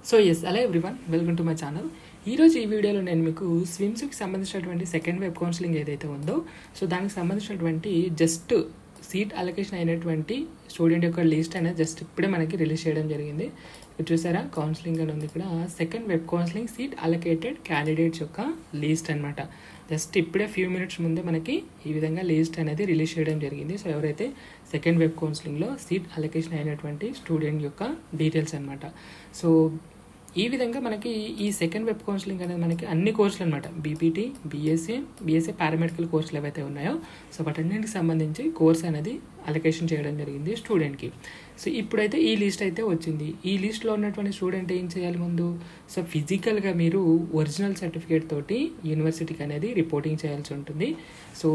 So yes hello everyone, welcome to my channel. ఈరోజు ఈ వీడియోలో నేను మీకు స్విమ్స్కి సంబంధించినటువంటి సెకండ్ వెబ్ కౌన్సిలింగ్ ఏదైతే ఉందో సో దానికి సంబంధించినటువంటి జస్ట్ సీట్ అలొకేషన్ అయినటువంటి స్టూడెంట్ యొక్క లిస్ట్ అనేది జస్ట్ ఇప్పుడే మనకి రిలీజ్ చేయడం జరిగింది. ఇక్కడ చూసారా, కౌన్సిలింగ్ అని ఉంది. ఇక్కడ second web counselling seat allocated candidates యొక్క లిస్ట్ అనమాట. జస్ట్ ఇప్పుడే ఫ్యూ మినిట్స్ ముందే మనకి ఈ విధంగా లిస్ట్ అనేది రిలీజ్ చేయడం జరిగింది. సో ఎవరైతే సెకండ్ వెబ్ కౌన్సిలింగ్లో సీట్ అలొకేషన్ అయినటువంటి స్టూడెంట్ యొక్క డీటెయిల్స్ అనమాట. సో ఈ విధంగా మనకి ఈ సెకండ్ వెబ్ కౌన్సిలింగ్ అనేది మనకి అన్ని కోర్సులు అనమాట, బీపీటీ, బీఎస్సీ పారామెడికల్ కోర్సులు ఏవైతే ఉన్నాయో సో వాటన్నింటికి సంబంధించి కోర్స్ అనేది అలొకేషన్ చేయడం జరిగింది స్టూడెంట్కి. సో ఇప్పుడైతే ఈ లిస్ట్ అయితే వచ్చింది. ఈ లిస్ట్లో ఉన్నటువంటి స్టూడెంట్ ఏం చేయాలి ముందు? సో ఫిజికల్గా మీరు ఒరిజినల్ సర్టిఫికేట్ తోటి యూనివర్సిటీకి అనేది రిపోర్టింగ్ చేయాల్సి ఉంటుంది. సో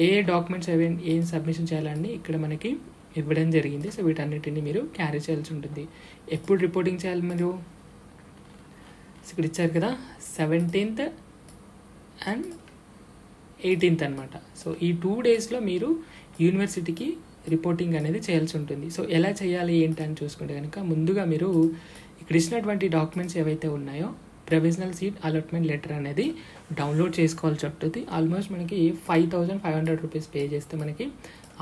ఏ డాక్యుమెంట్స్ ఏం సబ్మిషన్ చేయాలని ఇక్కడ మనకి ఇవ్వడం జరిగింది. సో వీటన్నిటిని మీరు క్యారీ చేయాల్సి ఉంటుంది. ఎప్పుడు రిపోర్టింగ్ చేయాలి మీరు? ఇక్కడ ఇచ్చారు కదా, 17th and 18th అనమాట. సో ఈ 2 daysలో మీరు యూనివర్సిటీకి రిపోర్టింగ్ అనేది చేయాల్సి ఉంటుంది. సో ఎలా చేయాలి ఏంటి అని చూసుకుంటే కనుక ముందుగా మీరు ఇక్కడ ఇచ్చినటువంటి డాక్యుమెంట్స్ ఏవైతే ఉన్నాయో ప్రొవిజనల్ సీట్ అలాట్మెంట్ లెటర్ అనేది డౌన్లోడ్ చేసుకోవాల్సి ఉంటుంది. ఆల్మోస్ట్ మనకి 5,500 రూపీస్ పే చేస్తే మనకి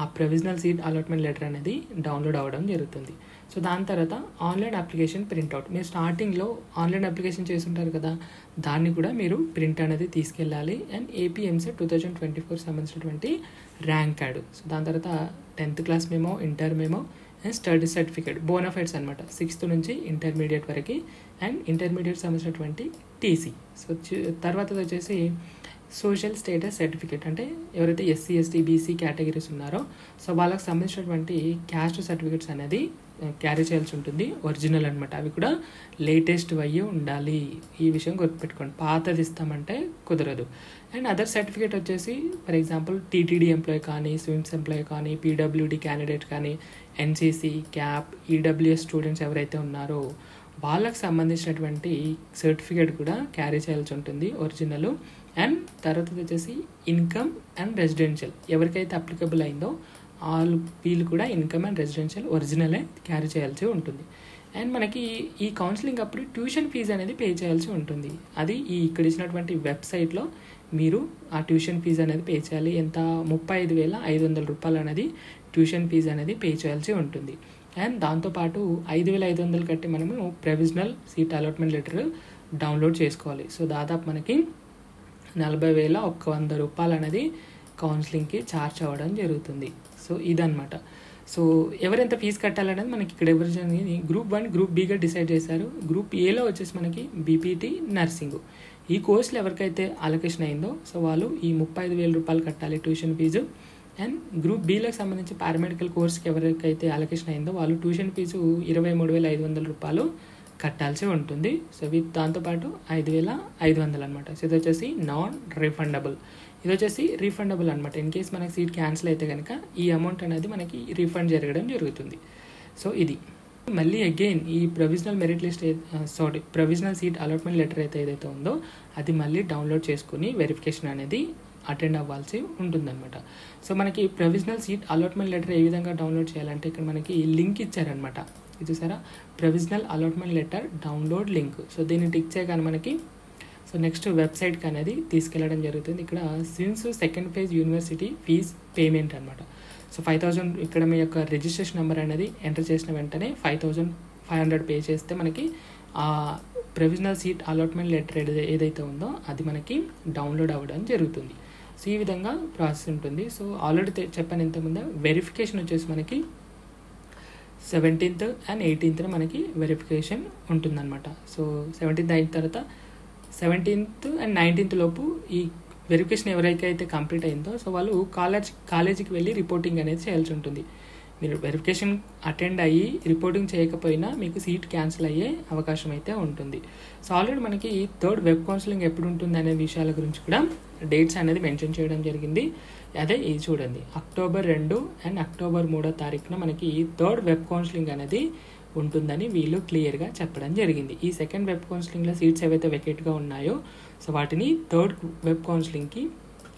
ఆ ప్రొవిజనల్ సీట్ అలాట్మెంట్ లెటర్ అనేది డౌన్లోడ్ అవ్వడం జరుగుతుంది. సో దాని తర్వాత ఆన్లైన్ అప్లికేషన్ ప్రింట్అవుట్, మీరు స్టార్టింగ్లో ఆన్లైన్ అప్లికేషన్ చేస్తుంటారు కదా, దాన్ని కూడా మీరు ప్రింట్ అనేది తీసుకెళ్ళాలి. అండ్ ఏపీఎంసెట్ 2024 సంబంధించినటువంటి ర్యాంక్ కార్డు. సో దాని తర్వాత 10th class memo, inter memo and study certificate, bona fides అనమాట 6th నుంచి ఇంటర్మీడియట్ వరకు, అండ్ ఇంటర్మీడియట్ సంబంధించినటువంటి టీసీ. సో తర్వాత వచ్చేసి సోషల్ స్టేటస్ సర్టిఫికేట్, అంటే ఎవరైతే ఎస్సీ, ఎస్టీ, బీసీ కేటగిరీస్ ఉన్నారో సో వాళ్ళకి సంబంధించినటువంటి క్యాస్ట్ సర్టిఫికేట్స్ అనేది క్యారీ చేయాల్సి ఉంటుంది, ఒరిజినల్ అనమాట. అవి కూడా లేటెస్ట్ అయ్యి ఉండాలి. ఈ విషయం గుర్తుపెట్టుకోండి, పాతది ఇస్తామంటే కుదరదు. అండ్ అదర్ సర్టిఫికేట్ వచ్చేసి ఫర్ ఎగ్జాంపుల్ టీటీడీ ఎంప్లాయీ కానీ, స్విమ్స్ ఎంప్లాయీ కానీ, పీడబ్ల్యూడీ క్యాండిడేట్ కానీ, ఎన్సీసీ, క్యాప్, ఈడబ్ల్యూఎస్ స్టూడెంట్స్ ఎవరైతే ఉన్నారో వాళ్ళకి సంబంధించినటువంటి సర్టిఫికేట్ కూడా క్యారీ చేయాల్సి ఉంటుంది, ఒరిజినల్. అండ్ తర్వాత వచ్చేసి ఇన్కమ్ అండ్ రెసిడెన్షియల్, ఎవరికైతే అప్లికబుల్ అయిందో వీళ్ళు కూడా ఇన్కమ్ అండ్ రెసిడెన్షియల్ ఒరిజినలే క్యారీ చేయాల్సి ఉంటుంది. అండ్ మనకి ఈ కౌన్సిలింగ్ అప్పుడు ట్యూషన్ ఫీజు అనేది పే చేయాల్సి ఉంటుంది. అది ఈ ఇక్కడ ఇచ్చినటువంటి వెబ్సైట్లో మీరు ఆ ట్యూషన్ ఫీజు అనేది పే చేయాలి. ఎంత? 35,500 రూపాయలు అనేది ట్యూషన్ ఫీజు అనేది పే చేయాల్సి ఉంటుంది. అండ్ దాంతోపాటు 5,500 కట్టి మనము provisional seat allotment letter download చేసుకోవాలి. సో దాదాపు మనకి 40,100 రూపాయలు అనేది కౌన్సిలింగ్కి ఛార్జ్ అవ్వడం జరుగుతుంది. సో ఇదనమాట. సో ఎవరెంత ఫీజు కట్టాలనేది మనకి ఇక్కడ ఎవరి గ్రూప్ 1, గ్రూప్ బిగా డిసైడ్ చేశారు. గ్రూప్ ఏలో వచ్చేసి మనకి బీపీటీ, నర్సింగ్, ఈ కోర్సులో ఎవరికైతే అలొకేషన్ అయిందో సో వాళ్ళు ఈ 35,000 రూపాయలు కట్టాలి ట్యూషన్ ఫీజు. అండ్ గ్రూప్ బిలకు సంబంధించి పారామెడికల్ కోర్స్కి ఎవరికైతే అలొకేషన్ అయిందో వాళ్ళు ట్యూషన్ ఫీజు 23,500 రూపాయలు కట్టాల్సి ఉంటుంది. సో దాంతోపాటు 5,500 అనమాట. సో ఇది వచ్చేసి నాన్ రిఫండబుల్, ఇది వచ్చేసి రీఫండబుల్ అనమాట. ఇన్ కేస్ మనకి సీట్ క్యాన్సిల్ అయితే కనుక ఈ అమౌంట్ అనేది మనకి రీఫండ్ జరగడం జరుగుతుంది. సో ఇది మళ్ళీ అగైన్ ఈ provisional merit list provisional seat allotment letter ఏదైతే ఉందో అది మళ్ళీ డౌన్లోడ్ చేసుకుని వెరిఫికేషన్ అనేది అటెండ్ అవ్వాల్సి ఉంటుందన్నమాట. సో మనకి ప్రొవిజనల్ సీట్ అలాట్మెంట్ లెటర్ ఏ విధంగా డౌన్లోడ్ చేయాలంటే ఇక్కడ మనకి లింక్ ఇచ్చారనమాట. ఇది చూసారా, provisional allotment letter download link. So దీన్ని టిక్ చేయగానే మనకి సో నెక్స్ట్ వెబ్సైట్కి అనేది తీసుకెళ్ళడం జరుగుతుంది. ఇక్కడ SVIMS second phase university fees payment అనమాట. సో 5,000 ఇక్కడ మీ యొక్క రిజిస్ట్రేషన్ నెంబర్ అనేది ఎంటర్ చేసిన వెంటనే 5,500 పే చేస్తే మనకి ఆ ప్రొవిజనల్ సీట్ అలాట్మెంట్ లెటర్ ఏదైతే ఉందో అది మనకి డౌన్లోడ్ అవ్వడం జరుగుతుంది. సో ఈ విధంగా ప్రాసెస్ ఉంటుంది. సో ఆల్రెడీ చెప్పాను ఇంతకుముందు, వెరిఫికేషన్ వచ్చేసి మనకి 17th and 18th మనకి వెరిఫికేషన్ ఉంటుందన్నమాట. సో 17th అయిన తర్వాత 17th and 19th లోపు ఈ వెరిఫికేషన్ ఎవరికైతే కంప్లీట్ అయిందో సో వాళ్ళు కాలేజీకి వెళ్ళి రిపోర్టింగ్ అనేది చేయాల్సి ఉంటుంది. మీరు వెరిఫికేషన్ అటెండ్ అయ్యి రిపోర్టింగ్ చేయకపోయినా మీకు సీట్ క్యాన్సిల్ అయ్యే అవకాశం అయితే ఉంటుంది. సో ఆల్రెడీ మనకి థర్డ్ వెబ్ కౌన్సిలింగ్ ఎప్పుడు ఉంటుంది అనే విషయాల గురించి కూడా డేట్స్ అనేది మెన్షన్ చేయడం జరిగింది. అదే ఇది చూడండి, October 2 and October 3 మనకి థర్డ్ వెబ్ కౌన్సిలింగ్ అనేది ఉంటుందని వీళ్ళు క్లియర్గా చెప్పడం జరిగింది. ఈ సెకండ్ వెబ్ కౌన్సిలింగ్లో సీట్స్ ఏవైతే వెకేట్గా ఉన్నాయో సో వాటిని థర్డ్ వెబ్ కౌన్సిలింగ్కి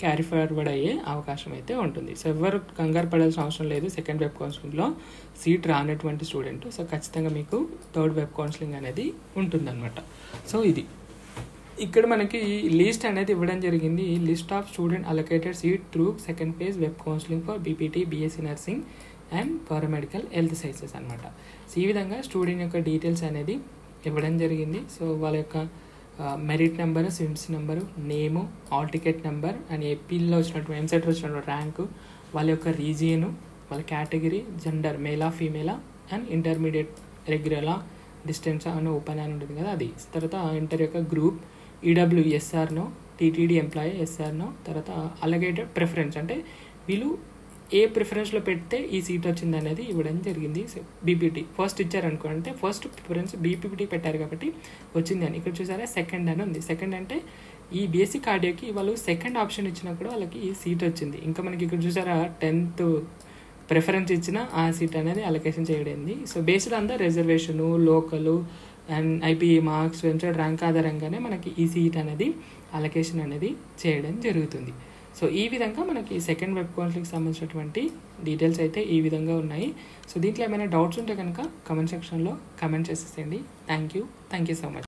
క్యారీ ఫార్వర్డ్ అయ్యే అవకాశం అయితే ఉంటుంది. సో ఎవరు కంగారు పడాల్సిన అవసరం లేదు. సెకండ్ వెబ్ కౌన్సిలింగ్లో సీట్ రానటువంటి స్టూడెంట్ సో ఖచ్చితంగా మీకు థర్డ్ వెబ్ కౌన్సిలింగ్ అనేది ఉంటుందన్నమాట. సో ఇది ఇక్కడ మనకి లిస్ట్ అనేది ఇవ్వడం జరిగింది. List of student allocated seat through second phase web counselling for BPT, BSc nursing and paramedical health sciences అనమాట. సో ఈ విధంగా స్టూడెంట్ యొక్క డీటెయిల్స్ అనేది ఇవ్వడం జరిగింది. సో వాళ్ళ యొక్క merit number, SVIMS number, name, all ticket number and ఏపీలో వచ్చినటువంటి ఎంసెట్లో వచ్చినటువంటి ర్యాంకు, వాళ్ళ యొక్క రీజియను, వాళ్ళ కేటగిరీ, జెండర్ మేలా ఫీమేలా అండ్ ఇంటర్మీడియట్ రెగ్యులరా, డిస్టెన్స్ అని ఓపెన్ అని ఉంటుంది కదా అది. తర్వాత ఇంటర్ యొక్క గ్రూప్, ఈడబ్ల్యూ ఎస్ఆర్నో, టీటీడీ ఎంప్లాయీ ఎస్ఆర్నో, తర్వాత అలగేటెడ్ ప్రిఫరెన్స్ అంటే వీళ్ళు ఏ ప్రిఫరెన్స్లో పెడితే ఈ సీట్ వచ్చింది అనేది ఇవ్వడం జరిగింది. సో బీపీటీ ఫస్ట్ ఇచ్చారనుకోంటే ఫస్ట్ ప్రిఫరెన్స్ బీపీటీ పెట్టారు కాబట్టి వచ్చింది అని. ఇక్కడ చూసారా సెకండ్ అని ఉంది. సెకండ్ అంటే ఈ బేసిక్ కార్డియోకి వాళ్ళు సెకండ్ ఆప్షన్ ఇచ్చినప్పుడు వాళ్ళకి ఈ సీట్ వచ్చింది. ఇంకా మనకి ఇక్కడ చూసారా 10th ప్రిఫరెన్స్ ఇచ్చిన ఆ సీట్ అనేది అలొకేషన్ చేయడింది. So based on the reservation, local and IPE marks, website rank ఆధారంగానే మనకి ఈ సీట్ అనేది అలొకేషన్ అనేది చేయడం జరుగుతుంది. సో ఈ విధంగా మనకి సెకండ్ వెబ్ కౌన్సిలింగ్కి సంబంధించినటువంటి డీటెయిల్స్ అయితే ఈ విధంగా ఉన్నాయి. సో దీంట్లో ఏమైనా డౌట్స్ ఉంటే కనుక కమెంట్ సెక్షన్లో కమెంట్ చేసేసేయండి. Thank you so much.